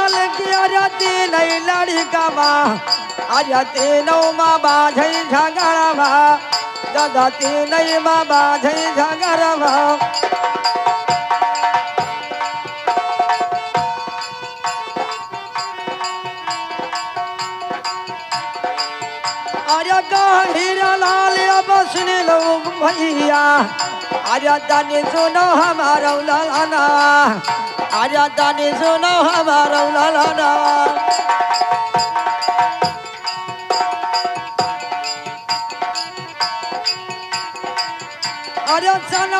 लाल की अरती नहीं लड़का माँ अरती नौ माँ बाझई झगड़ा माँ ददती नहीं माँ बाझई झगड़ा माँ अरे हीरा लाल अब सुन लो भैया अरे दानी सुनो हमारा लालाना अरे दानी सुनो हमारा लालाना अरे सन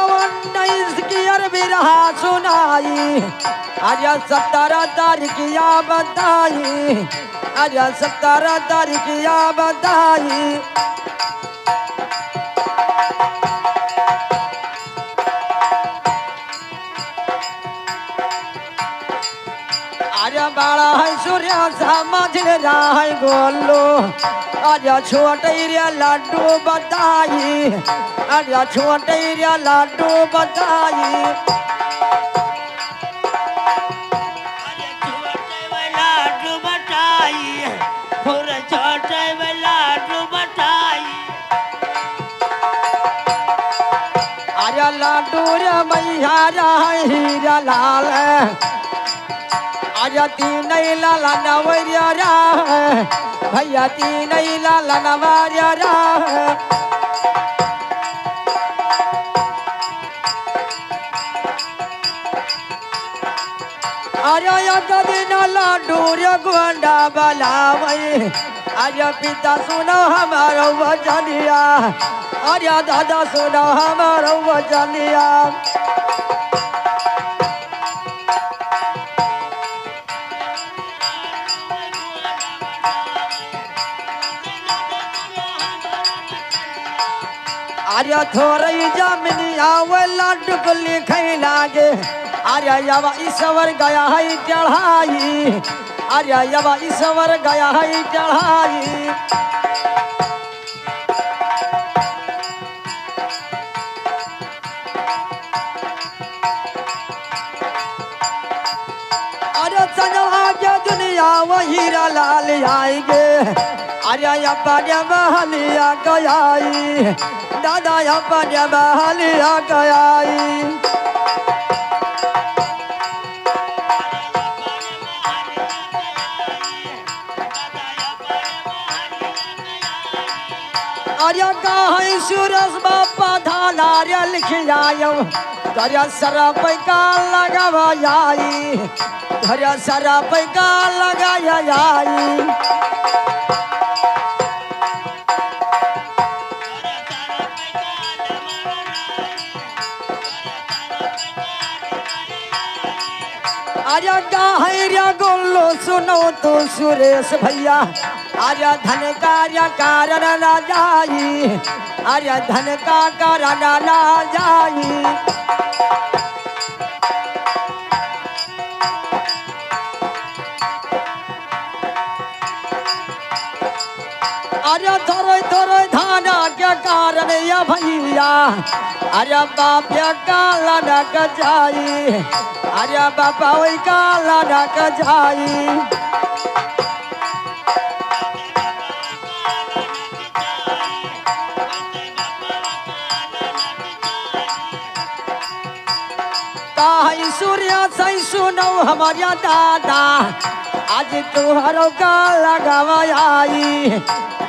19 की अरबी रहा सुनाई अरे 17 तारीख या बताई अरे 17 तारीख या बताई अरे बड़ा है सूर्य समझ रहा है गोलू अरे छोटे रे लड्डू बताई अरे छोटे रे लड्डू बताई अरे लड्डू रे मैया हीरा लाल अरे तीन लाला नवरिया भैया तीन लाला नवरिया अरे एक दिन लड्डू रे गोंडा बलावई अरे पिता सुनो हमारो वचनिया अरे दादा सुनो हमारो वचनिया अरे थोड़ी जमीनिया वो लड्डू को लिखे लागे अरे यवा ईश्वर गया है चढ़ाई अरे यवा ईश्वर गया है चढ़ाई अरे संजवा के दुनिया वो हीरा लाल आएंगे अरे अपने महलिया गयाई दादा अपने महलिया गयाई अरे कहीं सूरज बापा धाना रे लिख जायो धरिया सरा पैका लगावा जाई धरिया सरा पैका लगाया जाई अरे गाहरिया गोल्लो सुनो तो सुरेश भैया अरे धन कार्य कारण ना जाई अरे धन का कारण ना जाई अरे थोड़े थोड़े धाना के कारण या भैया अरे बाप काला न जाई अरे बाबा वही काला न जाई काई सूर्य सही सुनो हमारा दादा आज तुहरो का लगावा आई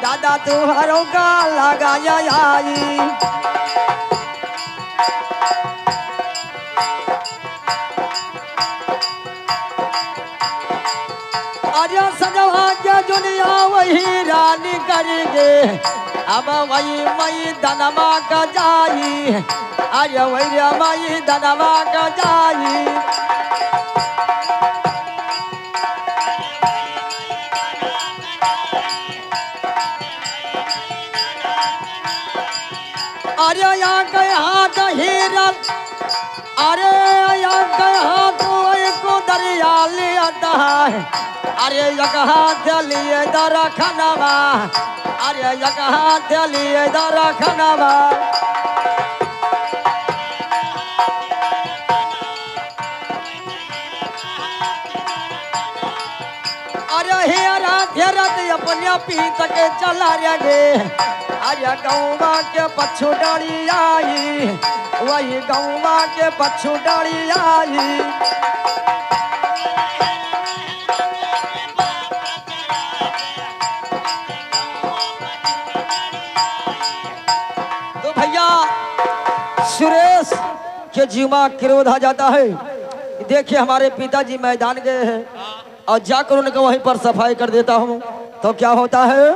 दादा तुहरो का लगाया आई अरे सजवा के दुनिया वही रानी करेंगे अब वही मई धनमा का जाई अरे वही मई धनमा का जाई अरे यहाँ के हाथ हीरा अरे यहाँ के हाथ को दरिया ले आता है अरे एक हाथ लिए दरखनवा अरे एक हाथ लिए दरखनवा घेरत अपने पीत के चला गे अरे गौवा के पछू डाली आई वही गौवा के पछू डाली आई तो भैया सुरेश के जीवा क्रोध आ जाता है। देखिए हमारे पिताजी मैदान गए हैं और जाकर उनका वहीं पर सफाई कर देता हूँ तो क्या होता है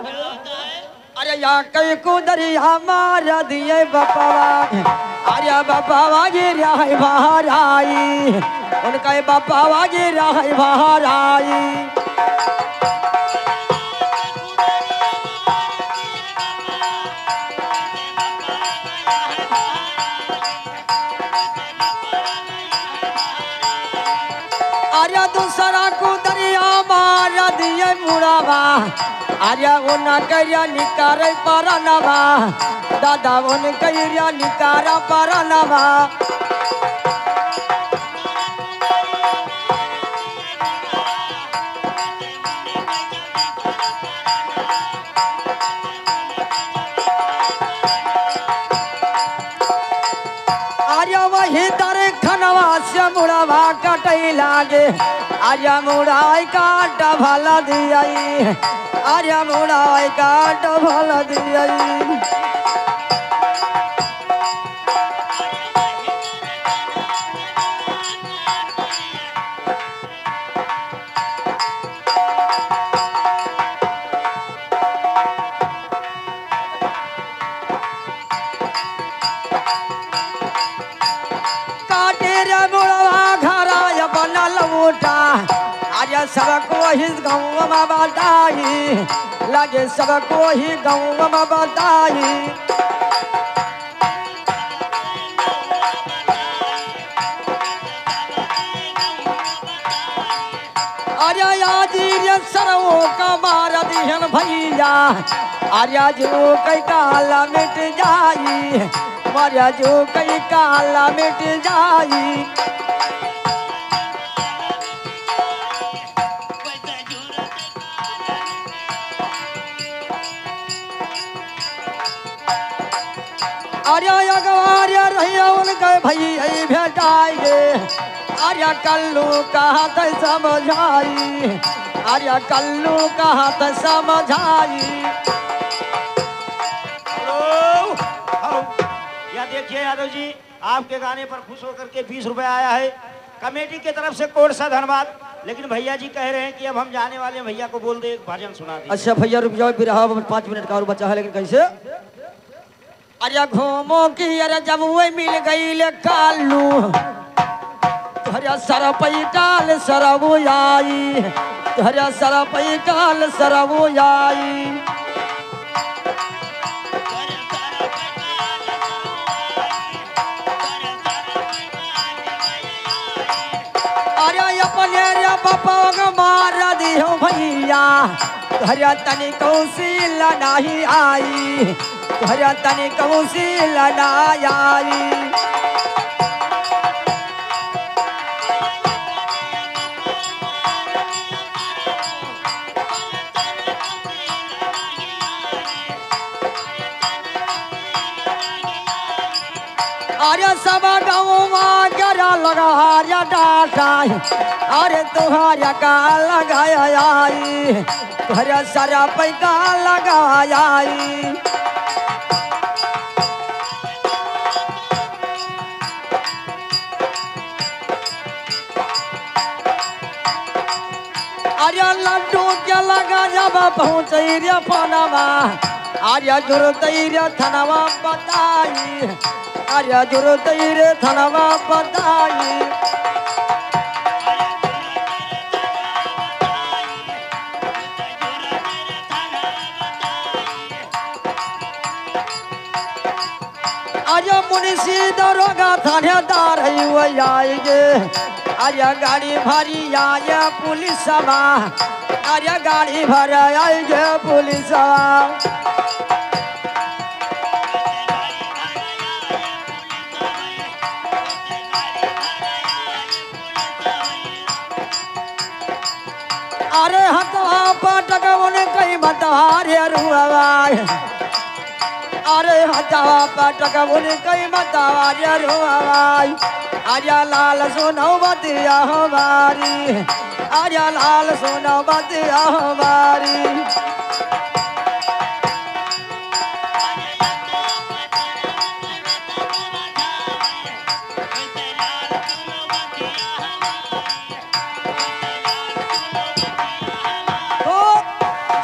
अरे या कई को दरिया मार दिए बापावा अरे बापावा गिरा है बाहर आई उनका बापावा गिरा है बाहर आई अरे दूसरा को दरिया मार दिए मुड़ावा अरे उन कैरिया निकार परनवा दादा उन कैरिया निकार परनवा अरे वही दर खनवा से मुड़ावा कटई लागे अरे मुड़ाई काट भला दियाई अरे मुड़ाई काट भला दियाई अरे सबको ही गाँव में बताई लगे सबको ही गाँव में बताई अरे आज सरवों का मार दिहन भैया अरे जो कई काला मिट जाई मरिया जो कई काला मिट जाई अरे अगवार रहिया उनके भैया भेटाएंगे अरे कल्लू कहा तो समझाई अरे कल्लू कहा तो समझाई या देखिए यादव जी आपके गाने पर खुश होकर के 20 रुपए आया है कमेटी की तरफ से कोट सा धन्यवाद लेकिन भैया जी कह रहे हैं कि अब हम जाने वाले हैं भैया को बोल दे एक भजन सुना दे। अच्छा भैया रुक जाओ फिर 5 मिनट का और बचा है लेकिन कैसे अरे घूमो की अरे जब वो मिल गई ले कालू अरे सरपई काल सरबू आई अरे सरपई काल सरबू आई अरे अपने रे बापा मार दियो भैया अरे तनी कौशिल नहीं आई अरे तनी कौशिल नहीं आई अरे सब गाँव में गरा लगा डाटा अरे तुम्हारा का लगाया आई अरे सारा पैका लगाया आई अरे लड्डू क्या लगा जब पहुँच रे फनवा अरे जुर्त रे थनवा बताई अरे जुर्त रे थनवा बताई अरे मुंशी दरोगा थानेदार आएंगे अरे गाड़ी भरी आए पुलिस अरे गाड़ी भर आएंगे पुलिस अरे हथवा पटक रे रुआवाय अरे हटावा पटक बुन कई बतावा रे रुआवाय आर्या लाल सुनो बतिया हमारी आर्या लाल सुनो बतिया हमारी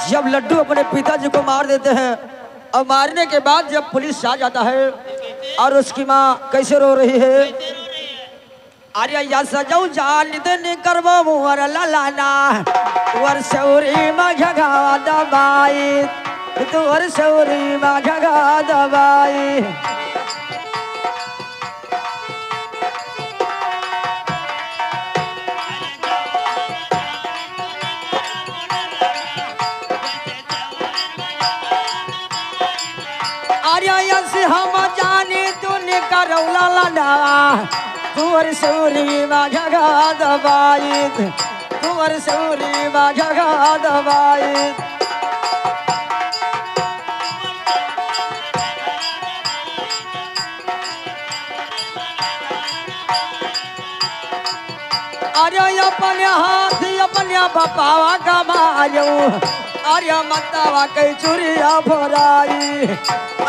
जब लड्डू अपने पिताजी को मार देते हैं और मारने के बाद जब पुलिस आ जाता है और उसकी माँ कैसे रो रही है अरे या सजाऊ जान देने करवा मुहर ललाना वर सौरी मघगा दबाई तुवर सौरी मघगा दबाई हम जाने तूने करौला लना तुवर सौरी माझगा दबाई तुवर सौरी माझगा दबाई अरे अपने हाथ अपने बापावा का मारो अरे मतावा कई चुरिया भराई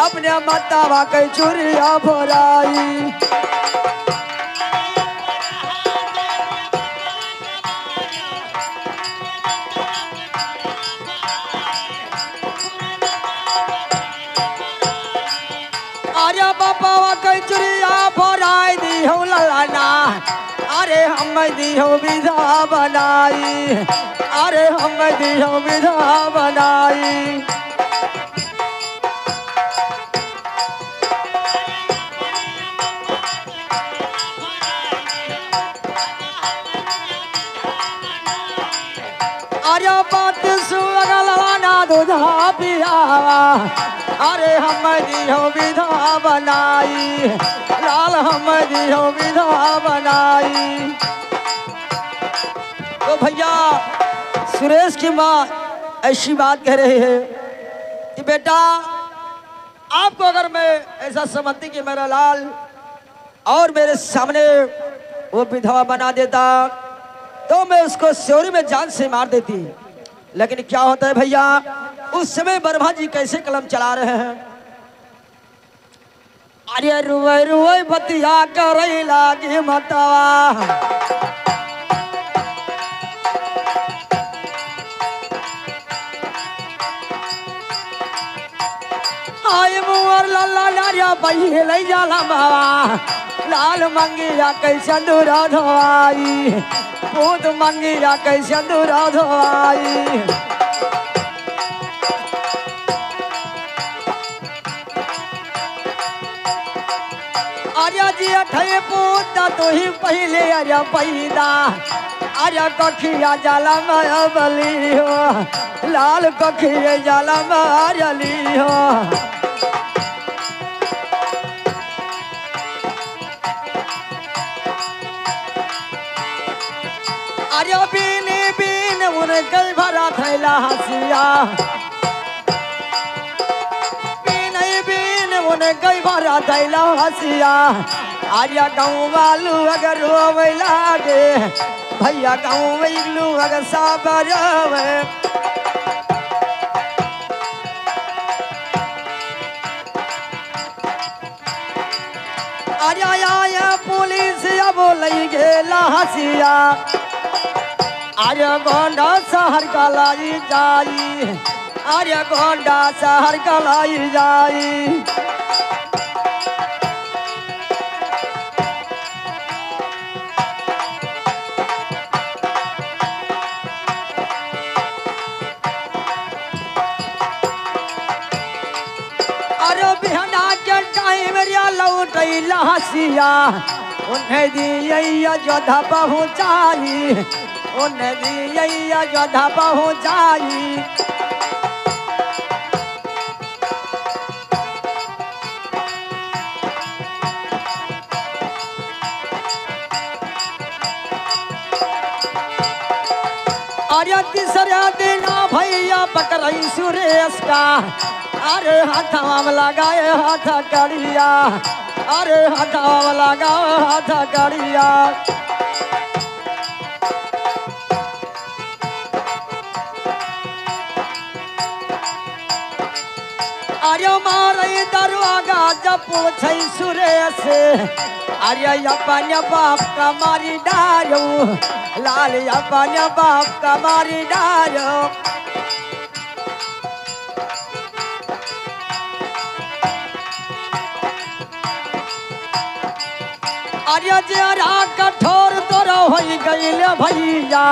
अपने मतावा कई चुरिया भराई अरे बापावा कई चुरिया भराई दी हो ललाना अरे हम दी हो विधा बनाई अरे हम दी हो विधा बनाई अरे बात सुगलाना दूधा पियावा अरे हम दी हो विधा बनाई लाल हम दी हो विधा बनाई तो भैया सुरेश की माँ ऐसी बात कह रही है कि बेटा आपको अगर मैं ऐसा समझती कि मेरा लाल और मेरे सामने वो विधवा बना देता तो मैं उसको सौरी में जान से मार देती लेकिन क्या होता है भैया उस समय ब्रह्मा जी कैसे कलम चला रहे हैं अरे रुए रुए बतिया कर लागे मतवा आय मुअर लाला लारिया बही ले जाला मावा लाल मंगिया कैसे दूरा धोई पूत मंगिया कैसे दूरा धोई अरे जी अठे पूत तो ही पहले अरे पैदा अरे कखिया जाला माया बली हो लाल कखिया जाला मारली हो अरे बीनी बीन उनके भरा थैला हसिया बीन बीन उनके भरा थैला हसिया अरे गाँव वालू अगर रोवे लागे भैया गाँव वालू अगर साबर अरे आया पुलिस अब लई गेला हसिया अरे गोंडा शहर का लाई जाई अरे गोंडा शहर का लाई जाई अरे बिहना के टाइम रिया लौटई लहसिया उन्हें दिया जोधा पहुँचाई उन्हें दिया जोधा पहुँचाई अरे तीसरे दिन भैया पकड़ई सुरेश का अरे हाथवा में लगाए हाथ कड़िया अरे हाथवा में लगाओ हाथ कड़िया अरे मारे दरवागा जब पूछे सुरेश अरे अपन बाप का मारी डालो लाल अपन बाप का मारी डालो अरे जरा कठोर तोरा हो गईल भैया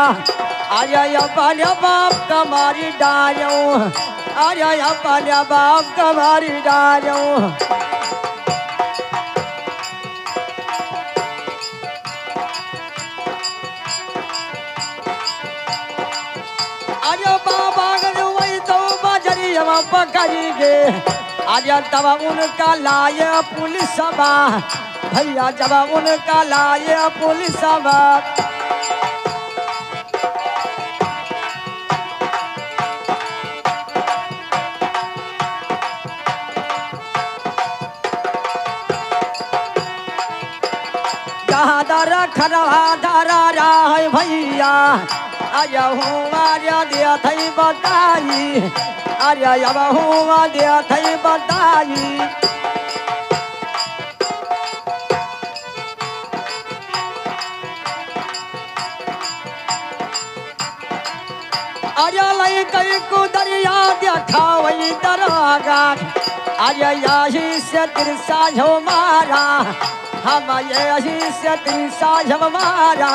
अरे अपन बाप का मारी डालो अरे अपन बाप का मारी डालो अरे बाबा वही तो बजरिया पकड़ी गे अरे तब उनका लाए पुलिस भैया जब उनका लाए पुलिस दादा खरवा दारा है भैया अरे हुआ दिया थई बताई अरे अब हुआ दिया थई बताई अरे लई कई को दरिया देखा वही दरागा अरे यही से तिरसा झो मारा हम यही से तिरसा झो मारा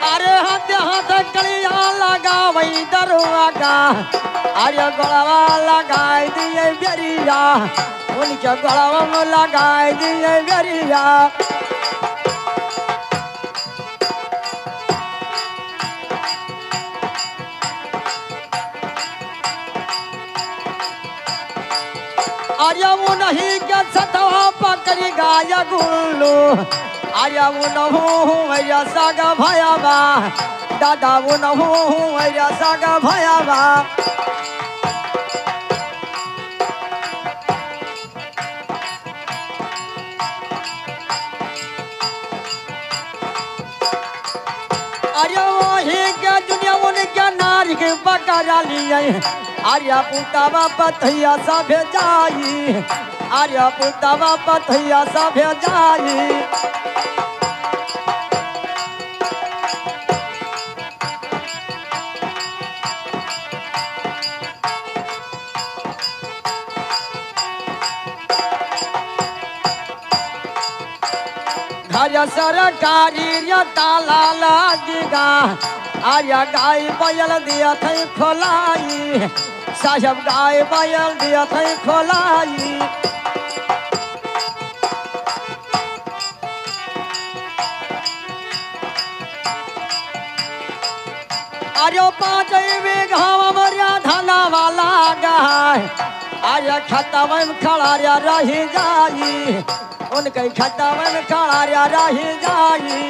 अरे हाथ हाथ कलिया लगा वही दरवागा अरे गोड़वा लगाए दिए बेरिया उनके गोड़वा में लगाए दिए बेरिया अरे वो नहीं के सतवा पकड़ी गाया गुल्लू अरे वो नहू सागा भयाबा दादा वो नहू सागा भयाबा अरे वही के दुनिया उनके नारी के पकड़ा लिए अरे पुतवा पथैया सब जाई अरे पुतवा पथैया सब जाई घर सरकारी ताला लगेगा अरे गाय बैल दिया थे खोलाई साहब गाय बैल दिया थे खोलाई अरे 5 बीघा मरिया धाना वाला गाय अरे खतवा में खड़ा रही जाई उनके खतवा में खड़ा रही जाई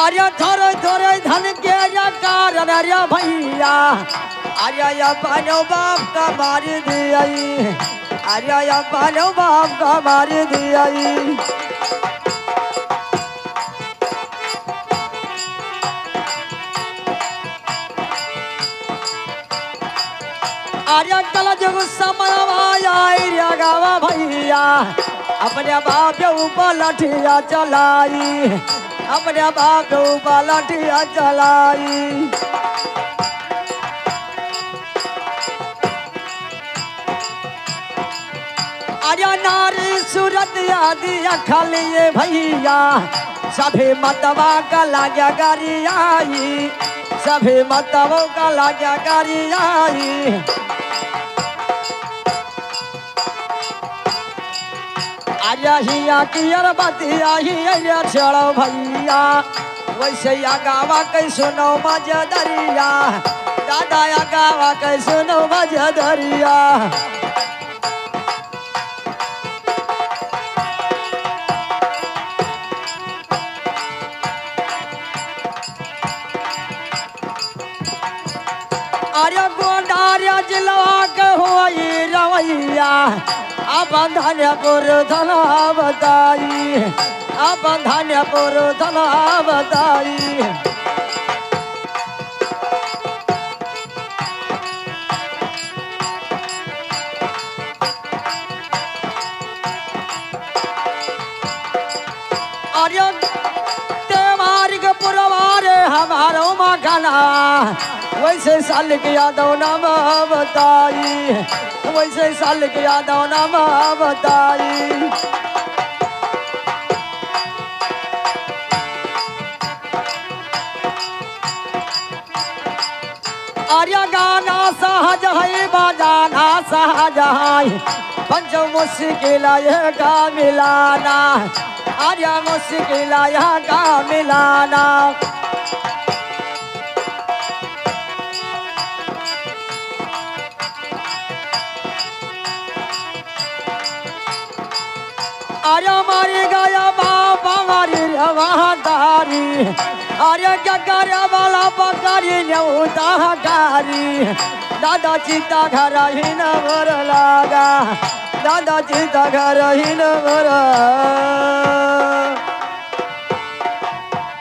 अरे थोड़े थोड़े धन के कारण अरे भैया अरे अपन बाप का मार दियाई अरे अपन बाप का मार दियाई अरे कल जब समय आया गावा भैया अपने बाप के ऊपर लठिया चलाई अपने बाप के ऊपर लठिया चलाई अरे नारी सूरत दिया खालिए भैया सभी मतवा का लागे गाड़ी आई सभी मतवों का लागे गाड़ी आई अरे हिया कियर बतिया ही चलो भैया वैसे गावा के सुनो मजदरिया दादा गावा के सुनो मजदरिया अरे गोंडारिया जिलवा के होई रवैया अब धन्यपुर धना बताई अब धन्यपुर धना बताई अरे तेवारी के पुरवारे हमारो मखाना वैसे साल के यादव नाम बताई वैसे साल के यादव नाम बताई अरे गाना सहज है बजाना सहज है पंच मुश्किल का मिलाना अरे मुश्किल का मिलाना अरे मारी गया बाबा मारी रवादारी अरे गगरा वाला बकरी न्यूताकारी दादा चिता घर ही न भर लागा दादा चिता घर ही न भर